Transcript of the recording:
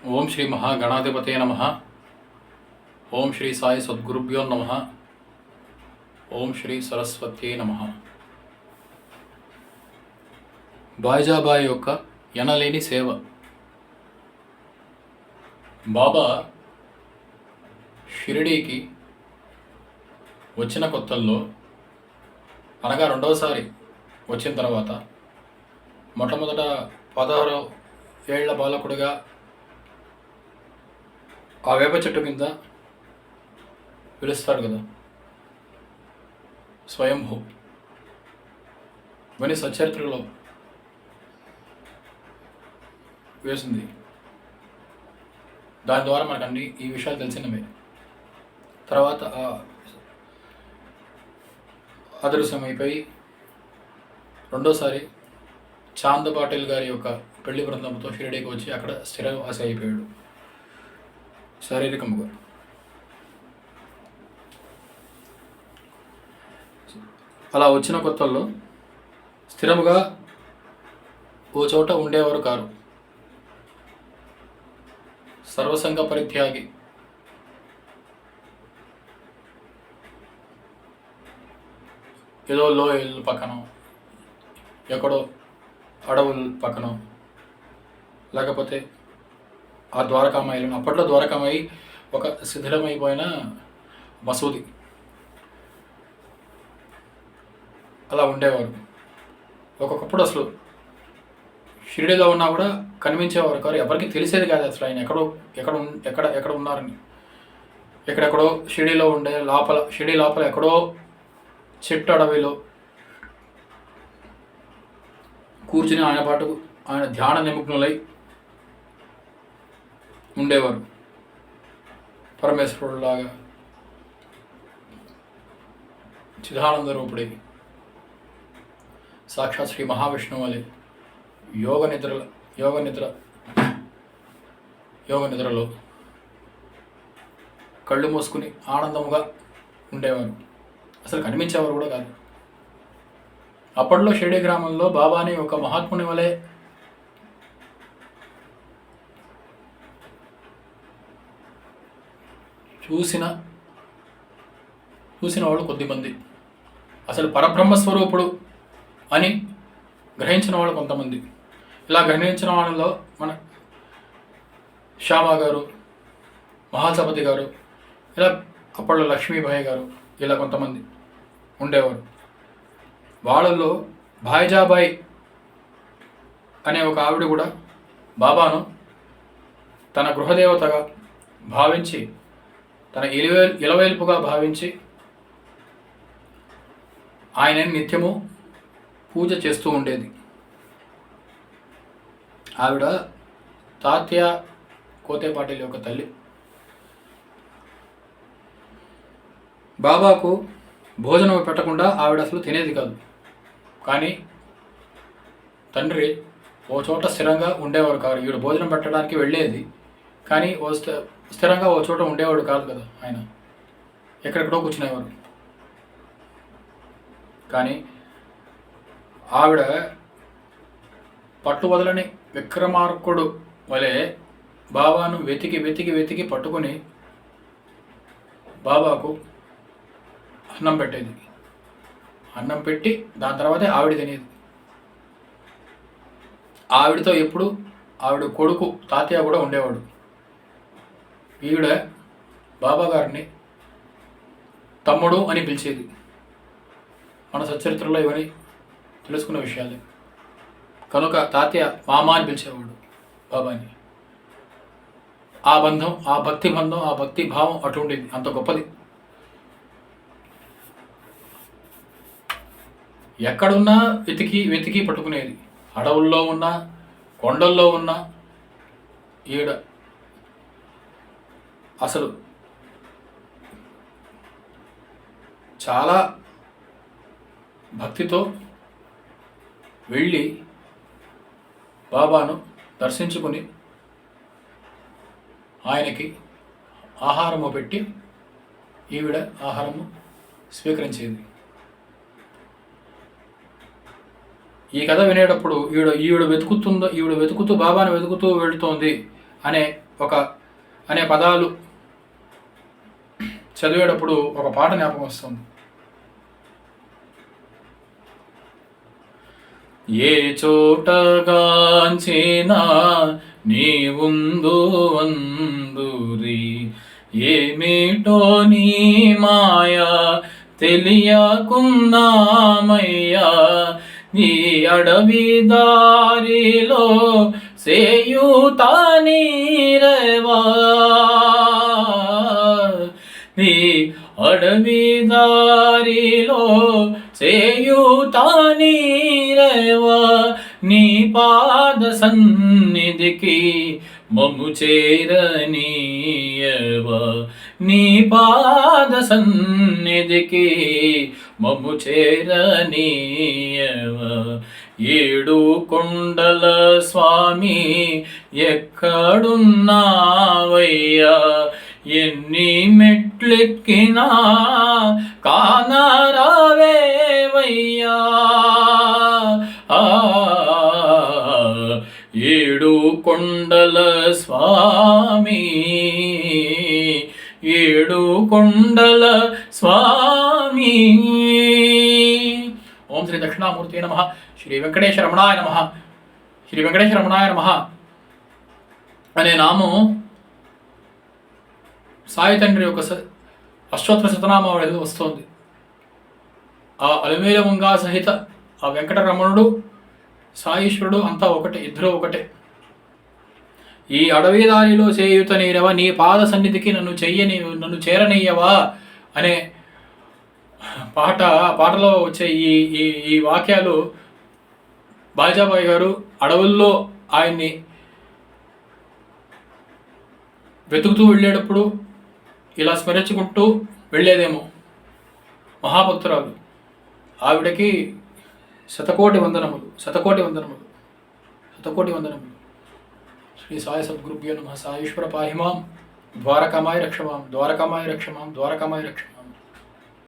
ఓం శ్రీ మహాగణాధిపతే నమ. ఓం శ్రీ సాయి సద్గురుభ్యో నమ. ఓం శ్రీ సరస్వత్యే నమ. బాయిజాబాయి యొక్క ఎనలేని సేవ. బాబా షిరిడీకి వచ్చిన కొత్తల్లో, అనగా రెండవసారి వచ్చిన తర్వాత, మొట్టమొదట 16 ఏళ్ల బాలకుడిగా ఆ వేప చెట్టు కింద పిలుస్తాడు కదా, స్వయంభూ. ఇవన్నీ సచరిత్రలో వేసింది. దాని ద్వారా మనకు అన్ని ఈ విషయాలు తెలిసినవే. తర్వాత అదృశ్యం అయిపోయి రెండోసారి చాంద్ పాటిల్ గారి యొక్క పెళ్లి బృందంతో షిరిడీకి వచ్చి అక్కడ స్థిరవాసి అయిపోయాడు శారీరకముగా. అలా వచ్చిన కొత్తల్లో స్థిరముగా ఓ చోట ఉండేవారు కారు. సర్వసంగ పరిత్యాగి. ఏదో లోయల పక్కన, ఎక్కడో అడవుల పక్కన, లేకపోతే ఆ ద్వారకామాయిలను, అప్పట్లో ద్వారకామాయి ఒక శిథిలమైపోయిన మసూది, అలా ఉండేవారు. ఒక్కొక్కప్పుడు అసలు షిరిడీలో ఉన్నా కూడా కనిపించేవారు కాదు, ఎవరికి తెలిసేది కాదు అసలు ఆయన ఎక్కడ ఉన్నారని. ఎక్కడెక్కడో షిరిడీలో ఉండే షిరిడీ లోపల ఎక్కడో చెట్టు అడవిలో కూర్చుని ఆయన పాటుకు ఆయన ధ్యాన నిమగ్నులై ఉండేవారు. పరమేశ్వరుడులాగా, చిదానంద రూపుడై, సాక్షాత్ శ్రీ మహావిష్ణువు వలె యోగ నిద్రలో కళ్ళు మూసుకుని ఆనందముగా ఉండేవారు. అసలు కనిపించేవారు కూడా కాదు. అప్పట్లో షిరిడీ గ్రామంలో బాబాని ఒక మహాత్ముని వలె చూసిన వాళ్ళు కొద్దిమంది, అసలు పరబ్రహ్మస్వరూపుడు అని గ్రహించిన వాళ్ళు కొంతమంది. ఇలా గ్రహించిన వాళ్ళలో మన శ్యామ గారు, మహాసపతి గారు, ఇలా అప్పట్లో లక్ష్మీబాయి గారు, ఇలా కొంతమంది ఉండేవారు. వాళ్ళల్లో బాయిజాబాయి అనే ఒక ఆవిడ కూడా బాబాను తన గృహదేవతగా భావించి, తన ఇలవేల్పుగా భావించి ఆయనని నిత్యము పూజ చేస్తూ ఉండేది. ఆవిడ తాత్య కోతే పాటిల్ యొక్క తల్లి. బాబాకు భోజనం పెట్టకుండా ఆవిడ అసలు తినేది కాదు. కానీ తండ్రి ఓ చోట స్థిరంగా ఉండేవారు కాదు. ఈవిడ భోజనం పెట్టడానికి వెళ్ళేది, కానీ స్థిరంగా ఓ చోట ఉండేవాడు కాదు కదా. ఆయన ఎక్కడెక్కడో కూర్చునేవారు. కానీ ఆవిడ పట్టు వదలని విక్రమార్కుడు వలె బాబాను వెతికి పట్టుకుని బాబాకు అన్నం పెట్టేది. అన్నం పెట్టి దాని తర్వాతే ఆవిడ తినేది. ఆవిడతో ఎప్పుడు ఆవిడ కొడుకు తాతయ్య కూడా ఉండేవాడు. ఈవిడ బాబా గారిని తమ్ముడు అని పిలిచేది. మన సచరిత్రలో ఇవన్నీ తెలుసుకున్న విషయాలే. కనుక తాతయ్య మామ అని పిలిచేవాడు బాబాని. ఆ బంధం, ఆ భక్తి బంధం, ఆ భక్తి భావం అటుండేది, అంత గొప్పది. ఎక్కడున్నా వెతికి పట్టుకునేది. అడవుల్లో ఉన్నా, కొండల్లో ఉన్నా ఈవిడ అసలు చాలా భక్తితో వెళ్ళి బాబాను దర్శించుకుని ఆయనకి ఆహారము పెట్టి ఈవిడ ఆహారము స్వీకరించేది. ఈ కథ వినేటప్పుడు ఈవిడ వెతుకుతూ బాబాను వెతుకుతూ వెళుతోంది అనే ఒక అనే పదాలు చదివేటప్పుడు ఒక పాట జ్ఞాపకం వస్తుంది. ఏ చోటగాంచినా నీ ఉందు వందురి, ఏమిటో నీ మాయా తెలియకున్నామయ్యా. నీ అడవి దారిలో సేయుత నీరవా, నీ అడవి దారిలో సేయుత నీరవా, నీ పాద సన్నిధికి మము చేరనీయవా, నీ పాద సన్నిధికి మము చేరనీయవా. ఏడు కొండల స్వామి ఎక్కడున్నావయ్యా, ఎన్ని మెట్లెక్కినా కానరావేవయ్యా. ఏడు కొండల స్వామి, ఏడు కొండల స్వామి. ఓం శ్రీ దక్షిణామూర్తి నమః. శ్రీ వెంకటేశ్వర రమణాయ నమః. శ్రీ వెంకటేశ్వర రమణాయ నమః అనే నామం సాయి తండ్రి యొక్క అష్టోత్తర శతనామావళిలో వస్తోంది. ఆ అలమేలు మంగా సహిత ఆ వెంకటరమణుడు సాయీశ్వరుడు అంతా ఒకటే, ఇద్దరు ఒకటే. ఈ అడవి దారిలో చేయుత నీరవా, నీ పాద సన్నిధికి నన్ను చేరనీయవా అనే పాటలో వచ్చే ఈ వాక్యాలు బాజాబాయి గారు అడవుల్లో ఆయన్ని వెతుకుతూ వెళ్ళేటప్పుడు ఇలా స్మరించుకుంటూ వెళ్ళేదేమో. మహాభక్తురాలు, ఆవిడకి శతకోటి వందనములు, శతకోటి వందనములు, శతకోటి వందనములు. శ్రీ సాయి సద్గురుభ్యో నమః. సాయేశ్వర పాహిమాం, ద్వారకామాయ రక్షమాం, ద్వారకామాయ రక్షమాం, ద్వారకామాయ రక్షమాం.